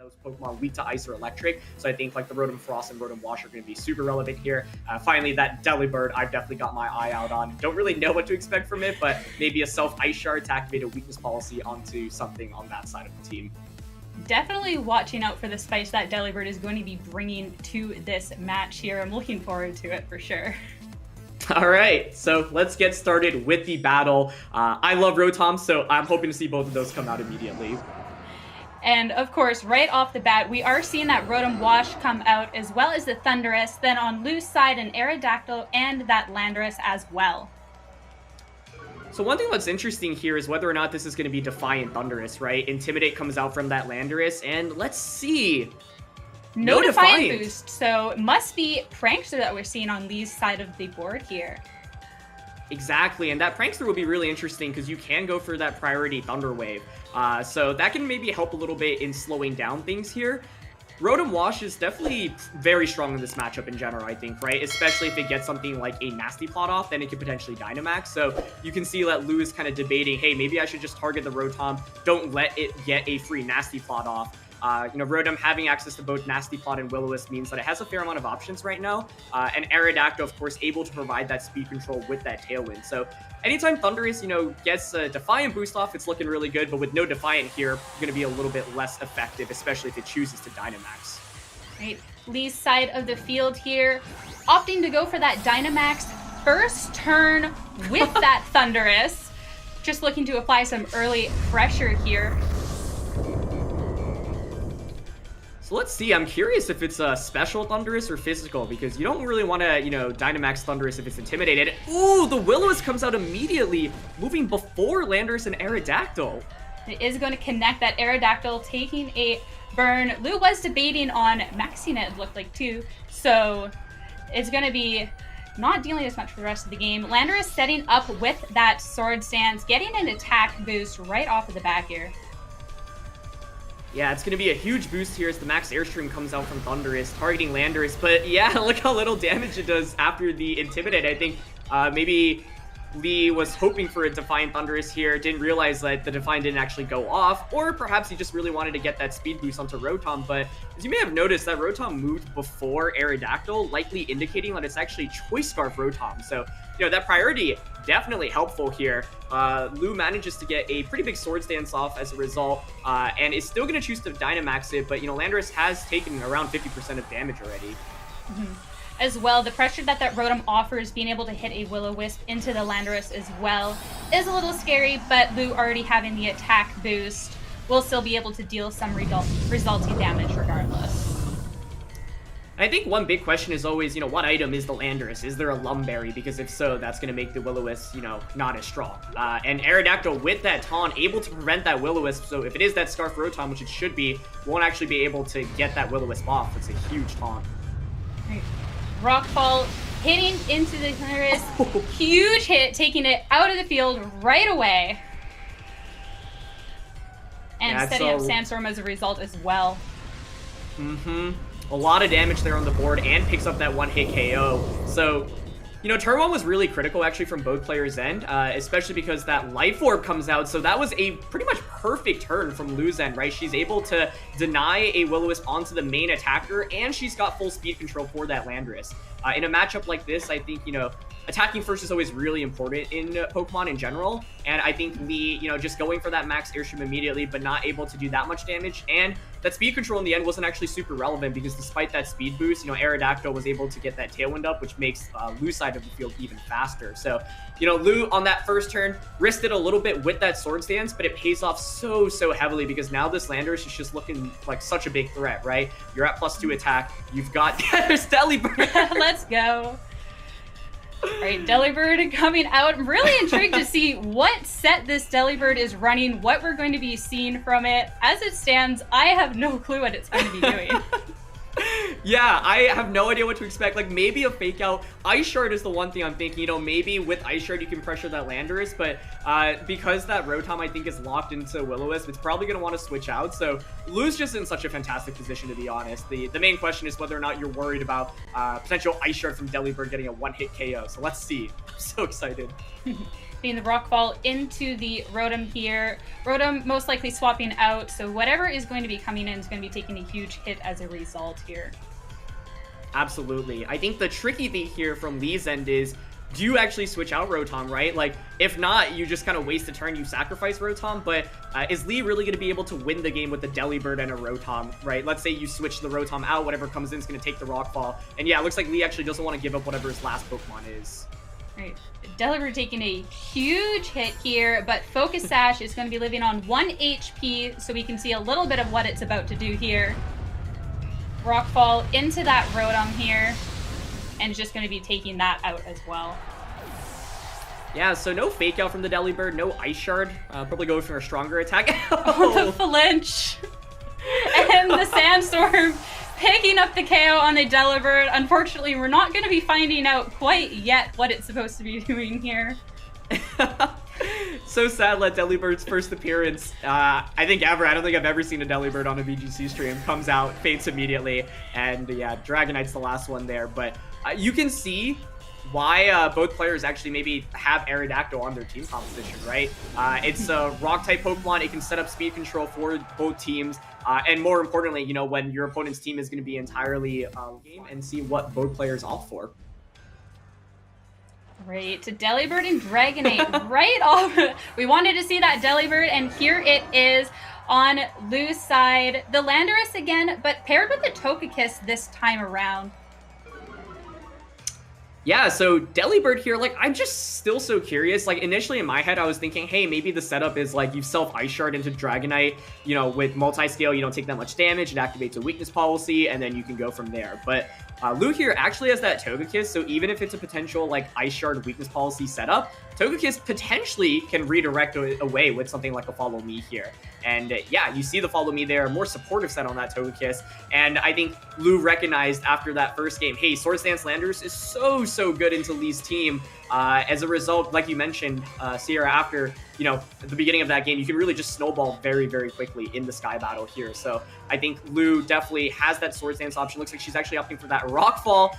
those Pokemon weak to Ice or Electric. So I think like the Rotom Frost and Rotom Wash are going to be super relevant here. Finally, that Delibird, I've definitely got my eye out on. Don't really know what to expect from it, but maybe a self-Ice Shard to activate a weakness policy onto something on that side of the team. Definitely watching out for the spice that Delibird is going to be bringing to this match here. I'm looking forward to it for sure. All right, so let's get started with the battle. I love Rotom, so I'm hoping to see both of those come out immediately. And of course, right off the bat, we are seeing that Rotom Wash come out, as well as the Thundurus. Then on Lou's side, an Aerodactyl and that Landorus as well. So one thing that's interesting here is whether or not this is going to be Defiant Thundurus, right? Intimidate comes out from that Landorus, and let's see. No Defiant boost, so it must be Prankster that we're seeing on Lee's side of the board here. Exactly, and that Prankster will be really interesting because you can go for that priority Thunder Wave. So that can maybe help a little bit in slowing down things here. Rotom Wash is definitely very strong in this matchup in general, I think, right? Especially if it gets something like a Nasty Plot off, then it could potentially Dynamax. So you can see that Lou is kind of debating, hey, maybe I should just target the Rotom, don't let it get a free Nasty Plot off. Rotom having access to both Nasty Plot and Will-O-Wisp means that it has a fair amount of options right now. And Aerodactyl, of course, able to provide that speed control with that Tailwind. So anytime Thundurus, gets a Defiant boost off, it's looking really good. But with no Defiant here, going to be a little bit less effective, especially if it chooses to Dynamax. Right, Lee's side of the field here, opting to go for that Dynamax first turn with that Thundurus. Just looking to apply some early pressure here. Let's see, I'm curious if it's a special Thundurus or physical, because you don't really want to, Dynamax Thundurus if it's intimidated. Ooh, the Will-O-Wisp comes out immediately, moving before Landorus and Aerodactyl. It is going to connect that Aerodactyl, taking a burn. Lou was debating on maxing it looked like too, so it's going to be not dealing as much for the rest of the game. Landorus setting up with that Sword Stance, getting an attack boost right off of the back here. Yeah, it's going to be a huge boost here as the Max Airstream comes out from Thundurus, targeting Landorus. But yeah, look how little damage it does after the Intimidate. I think maybe Lee was hoping for a Defiant Thundurus here, didn't realize that the Defiant didn't actually go off, or perhaps he just really wanted to get that speed boost onto Rotom. But as you may have noticed, that Rotom moved before Aerodactyl, likely indicating that it's actually Choice Scarf Rotom. So, that priority definitely helpful here. Lou manages to get a pretty big Sword Stance off as a result, and is still going to choose to Dynamax it, but, Landorus has taken around 50% of damage already. As well, the pressure that Rotom offers, being able to hit a Will-O-Wisp into the Landorus as well, is a little scary, but Lou already having the attack boost will still be able to deal some resulting damage regardless. I think one big question is always, what item is the Landorus? Is there a Lumberry? Because if so, that's going to make the Will-O-Wisp, not as strong. And Aerodactyl with that Taunt, able to prevent that Will-O-Wisp. So if it is that Scarf Rotom, which it should be, won't actually be able to get that Will-O-Wisp off. It's a huge taunt. Right. Rockfall hitting into the Landorus. Huge hit, taking it out of the field right away. And setting up Sandstorm as a result as well. A lot of damage there on the board, and picks up that one-hit KO. So, turn one was really critical, actually, from both players' end, especially because that Life Orb comes out. So that was a pretty much perfect turn from Lou's end, right? She's able to deny a Will-O-Wisp onto the main attacker, and she's got full speed control for that Landorus. In a matchup like this, I think, attacking first is always really important in Pokemon in general, and I think Lee, just going for that Max Airstream immediately, but not able to do that much damage, and that speed control in the end wasn't actually super relevant, because despite that speed boost, Aerodactyl was able to get that Tailwind up, which makes Lou's side of the field even faster. So, Lou on that first turn risked it a little bit with that Sword Stance, but it pays off so heavily, because now this Landorus is just looking like such a big threat, right? You're at +2 attack, you've got there's Delibird. Let's go. All right, Delibird coming out. I'm really intrigued to see what set this Delibird is running, what we're going to be seeing from it. As it stands, I have no clue what it's going to be doing. Yeah, I have no idea what to expect. Like, maybe a fake out. Ice Shard is the one thing I'm thinking, maybe with Ice Shard you can pressure that Landorus, but because that Rotom, I think, is locked into Will-O-Wisp, it's probably going to want to switch out. So Lou's just in such a fantastic position, to be honest. The main question is whether or not you're worried about potential Ice Shard from Delibird getting a one-hit KO. So let's see. I'm so excited. Being the Rockfall into the Rotom here. Rotom most likely swapping out, so whatever is going to be coming in is going to be taking a huge hit as a result here. Absolutely. I think the tricky thing here from Lee's end is, do you actually switch out Rotom, right? Like, if not, you just kind of waste a turn, you sacrifice Rotom, but is Lee really going to be able to win the game with a Delibird and a Rotom, right? Let's say you switch the Rotom out, whatever comes in is going to take the Rockfall, and yeah, it looks like Lee actually doesn't want to give up whatever his last Pokemon is. Right, Delibird taking a huge hit here, but Focus Sash is going to be living on 1 HP, so we can see a little bit of what it's about to do here. Rockfall into that Rotom here, and just going to be taking that out as well. Yeah, so no Fake Out from the Delibird, no Ice Shard. Probably go for a stronger attack. Oh, the flinch! And the Sandstorm picking up the KO on the Delibird. Unfortunately, we're not going to be finding out quite yet what it's supposed to be doing here. So sad that Delibird's first appearance, I think ever. I don't think I've ever seen a Delibird on a VGC stream. Comes out, faints immediately, and yeah, Dragonite's the last one there. But you can see why both players actually maybe have Aerodactyl on their team composition, right? It's a Rock-type Pokemon. It can set up speed control for both teams. And more importantly, you know, when your opponent's team is going to be entirely game and see what both players opt for. Right, to Delibird and Dragonite right off. We wanted to see that Delibird, and here it is on Lou's side. The Landorus again, but paired with the Togekiss this time around. Yeah, so Delibird here, like, I'm just still so curious. Like, initially in my head, I was thinking, hey, maybe the setup is, like, you self-Ice Shard into Dragonite, you know, with multi-scale, you don't take that much damage, it activates a weakness policy, and then you can go from there. But Lou here actually has that Togekiss, so even if it's a potential, like, Ice Shard weakness policy setup, Togekiss potentially can redirect away with something like a Follow Me here. And yeah, you see the Follow Me there, more supportive set on that Togekiss. And I think Lou recognized after that first game, hey, Swords Dance Landorus is so good into Lee's team. As a result, like you mentioned, Sierra, after, you know, at the beginning of that game, you can really just snowball very quickly in the Sky Battle here. So I think Lou definitely has that Swords Dance option. Looks like she's actually opting for that Rockfall,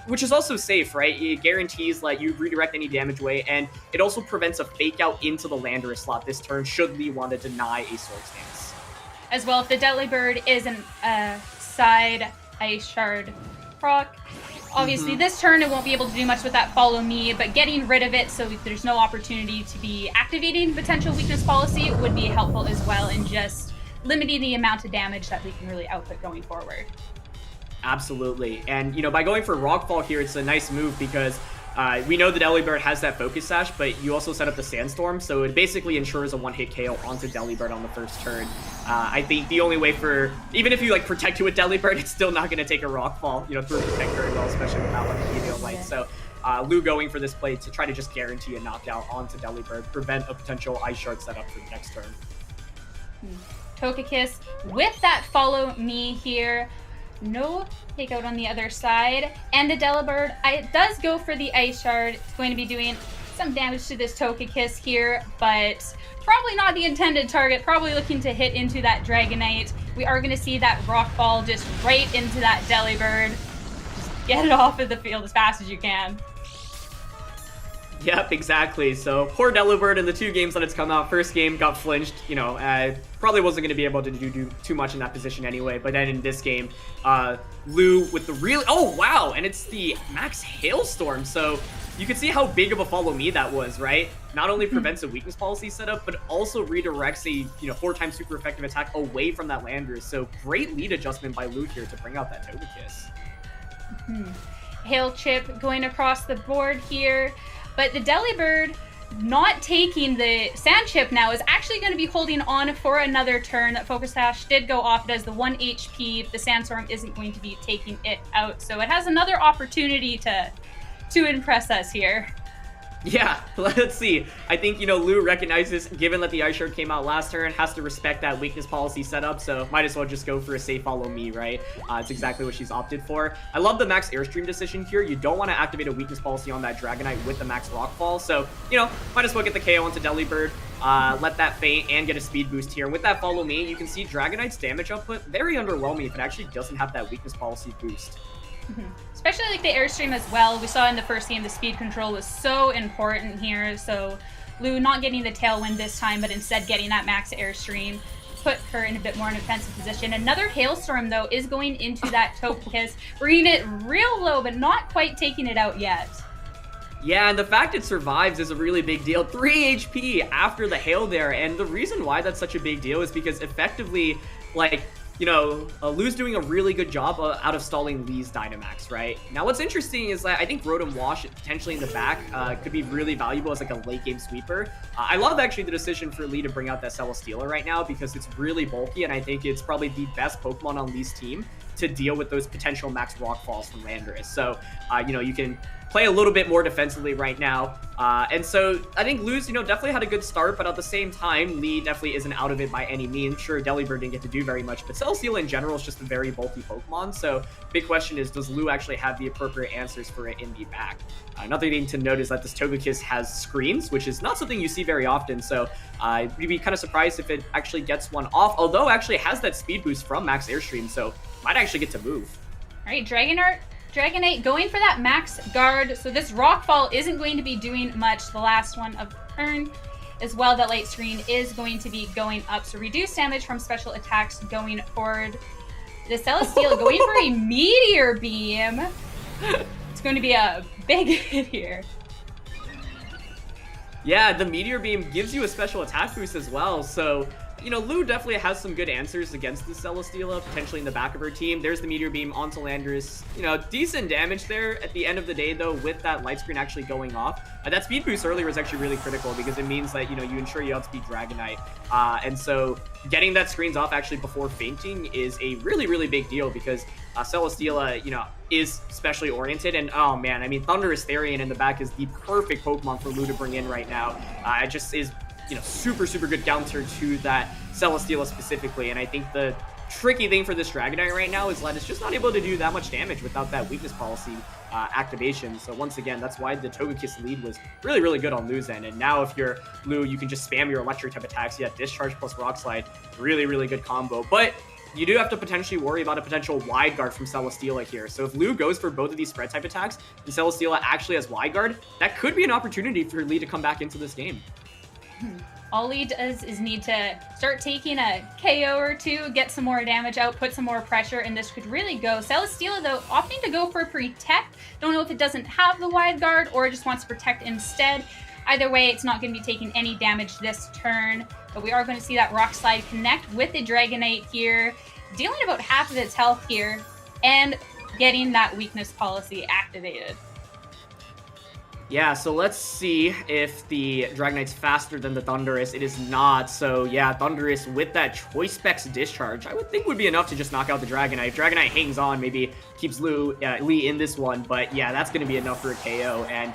which is also safe, right? It guarantees like you redirect any damage away, and it also prevents a Fake Out into the Landorus slot this turn should Lee want to deny a Swords Dance. As well, if the Delibird is an side Ice Shard proc, obviously this turn it won't be able to do much with that Follow Me, but getting rid of it so there's no opportunity to be activating potential weakness policy would be helpful as well in just limiting the amount of damage that we can really output going forward. Absolutely. And, you know, by going for Rockfall here, it's a nice move because we know that Delibird has that Focus Sash, but you also set up the Sandstorm, so it basically ensures a one-hit KO onto Delibird on the first turn. I think the only way for, even if you like protect you with Delibird, it's still not going to take a Rockfall, you know, through Protect very well, especially without like a Meteor Light. So Lou going for this play to try to just guarantee a knockout onto Delibird, prevent a potential Ice Shard setup for the next turn. Togekiss with that Follow Me here. No takeout on the other side. And the Delibird, it does go for the Ice Shard. It's going to be doing some damage to this Togekiss here, but probably not the intended target. Probably looking to hit into that Dragonite. We are going to see that Rockfall just right into that Delibird. Just get it off of the field as fast as you can. Yep, exactly. So poor Delibird in the 2 games that it's come out. First game got flinched, you know, probably wasn't going to be able to do too much in that position anyway. But then in this game, Lou with the real, oh wow, and it's the Max Hailstorm. So you can see how big of a Follow Me that was, right? Not only prevents a weakness policy setup, but also redirects a 4-time super effective attack away from that Landorus. So great lead adjustment by Lou here to bring out that Togekiss. Hail Chip going across the board here. But the Delibird not taking the Sand Chip now is actually going to be holding on for another turn. That Focus Sash did go off. It has the 1 HP. The Sandstorm isn't going to be taking it out. So it has another opportunity to impress us here. Yeah, let's see. I think, you know, Lou recognizes, given that the Ice Shard came out last turn, has to respect that weakness policy setup, so might as well just go for a safe Follow Me, right? It's exactly what she's opted for. I love the Max Airstream decision here. You don't want to activate a weakness policy on that Dragonite with the Max Rockfall, so, you know, might as well get the KO onto Delibird, let that faint, and get a speed boost here. And with that Follow Me, you can see Dragonite's damage output very underwhelming if it actually doesn't have that weakness policy boost. Especially like the airstream as well. We saw in the first game the speed control was so important here. So Lou not getting the tailwind this time, but instead getting that max airstream put her in a bit more in a defensive position. Another hailstorm though is going into that Togekiss, bringing it real low, but not quite taking it out yet. Yeah, and the fact it survives is a really big deal. 3 HP after the hail there, and the reason why that's such a big deal is because effectively, like, you know, Lou's doing a really good job out of stalling Lee's Dynamax, right? Now, what's interesting is that I think Rotom Wash potentially in the back could be really valuable as like a late game sweeper. I love actually the decision for Lee to bring out that Celesteela right now because it's really bulky, and I think it's probably the best Pokemon on Lee's team to deal with those potential max rock falls from Landorus. So, you know, you can play a little bit more defensively right now. And so I think Lou's, you know, definitely had a good start, but at the same time, Lee definitely isn't out of it by any means. Sure, Delibird didn't get to do very much, but Celesteela in general is just a very bulky Pokemon. So big question is, does Lou actually have the appropriate answers for it in the back? Another thing to note is that this Togekiss has screens, which is not something you see very often. So you'd be kind of surprised if it actually gets one off, although it actually has that speed boost from Max Airstream. So might actually get to move. All right, Dragonite going for that max guard. So this Rockfall isn't going to be doing much the last one of the turn. As well, that light screen is going to be going up. So reduce damage from special attacks going forward. The Celesteela going for a Meteor Beam. It's going to be a big hit here. Yeah, the Meteor Beam gives you a special attack boost as well. So, you know, Lou definitely has some good answers against the Celesteela, potentially in the back of her team. There's the Meteor Beam onto Landorus. You know, decent damage there at the end of the day, though, with that light screen actually going off. That speed boost earlier was actually really critical because it means that, you know, you ensure you outspeed Dragonite. And so getting that screens off actually before fainting is a really, really big deal because Celesteela, you know, is specially oriented. And, oh, man, I mean, Thundurus Therian in the back is the perfect Pokemon for Lou to bring in right now. It just is, you know, super, super good counter to that Celesteela specifically. And I think the tricky thing for this Dragonite right now is that it's just not able to do that much damage without that weakness policy activation. So once again, that's why the Togekiss lead was really, really good on Lou's end. And now if you're Lou, you can just spam your electric type attacks. You have Discharge plus Rock Slide. Really, really good combo. But you do have to potentially worry about a potential wide guard from Celesteela here. So if Lou goes for both of these spread type attacks and Celesteela actually has wide guard, that could be an opportunity for Lee to come back into this game. All Lee does is need to start taking a KO or two, get some more damage out, put some more pressure, and this could really go. Celesteela, though, opting to go for Protect. Don't know if it doesn't have the wide guard or just wants to Protect instead. Either way, it's not going to be taking any damage this turn, but we are going to see that Rock Slide connect with the Dragonite here, dealing about half of its health here, and getting that weakness policy activated. Yeah, so let's see if the Dragonite's faster than the Thundurus. It is not. So yeah, Thundurus with that Choice Specs Discharge, I would think would be enough to just knock out the Dragonite. If Dragonite hangs on, maybe keeps Lee in this one. But yeah, that's going to be enough for a KO. And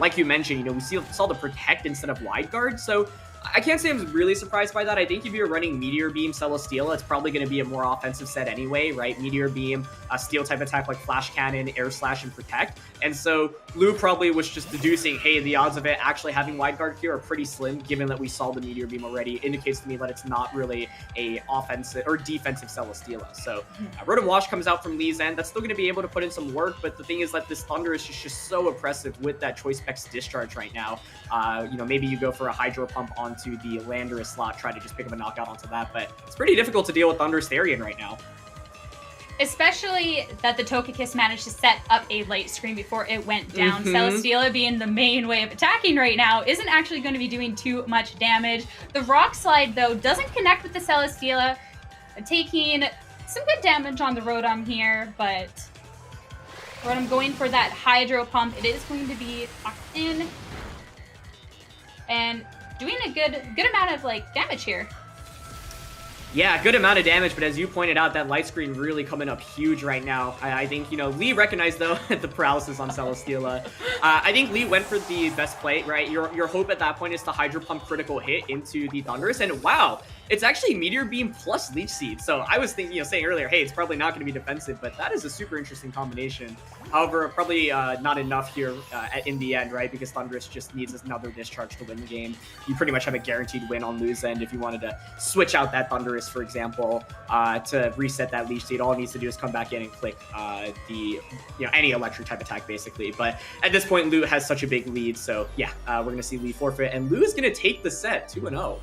like you mentioned, you know, we saw the Protect instead of Wide Guard. So I can't say I'm really surprised by that. I think if you're running Meteor Beam Celesteela, it's probably going to be a more offensive set anyway, right? Meteor Beam, Steel type attack like Flash Cannon, Air Slash, and Protect. And so Lou probably was just deducing, hey, the odds of it actually having Wide Guard here are pretty slim, given that we saw the Meteor Beam already. Indicates to me that it's not really a offensive or defensive Celesteela. So Rotom Wash comes out from Lee's end. That's still going to be able to put in some work, but the thing is that this Thundurus is just so oppressive with that Choice Specs Discharge right now. You know, maybe you go for a Hydro Pump onto the Landorus slot, try to just pick up a knockout onto that, but it's pretty difficult to deal with Thundurus Therian right now. Especially that the Togekiss managed to set up a light screen before it went down. Celesteela being the main way of attacking right now isn't actually going to be doing too much damage. The Rock Slide, though, doesn't connect with the Celesteela, taking some good damage on the Rotom here, but Rotom going for that Hydro Pump. It is going to be locked in and doing a good amount of like damage here. Yeah, good amount of damage, but as you pointed out, that light screen really coming up huge right now. I think, you know, Lee recognized, though, the paralysis on Celesteela. I think Lee went for the best play, right? Your hope at that point is to Hydro Pump critical hit into the Thundurus, and wow, it's actually Meteor Beam plus Leech Seed. So I was thinking, saying earlier, hey, it's probably not going to be defensive, but that is a super interesting combination. However, probably not enough here in the end, right? Because Thundurus just needs another discharge to win the game. You pretty much have a guaranteed win on lose end if you wanted to switch out that Thundurus, for example, to reset that Leech Seed. All it needs to do is come back in and click any electric type attack, basically. But at this point, Lou has such a big lead, so yeah, we're going to see Lee forfeit, and Lou is going to take the set 2-0.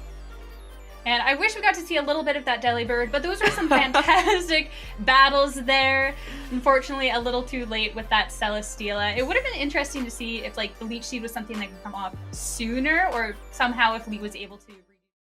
And I wish we got to see a little bit of that Delibird, but those were some fantastic battles there. Unfortunately, a little too late with that Celesteela. It would have been interesting to see if the Leech Seed was something that could come off sooner, or somehow if Lee was able to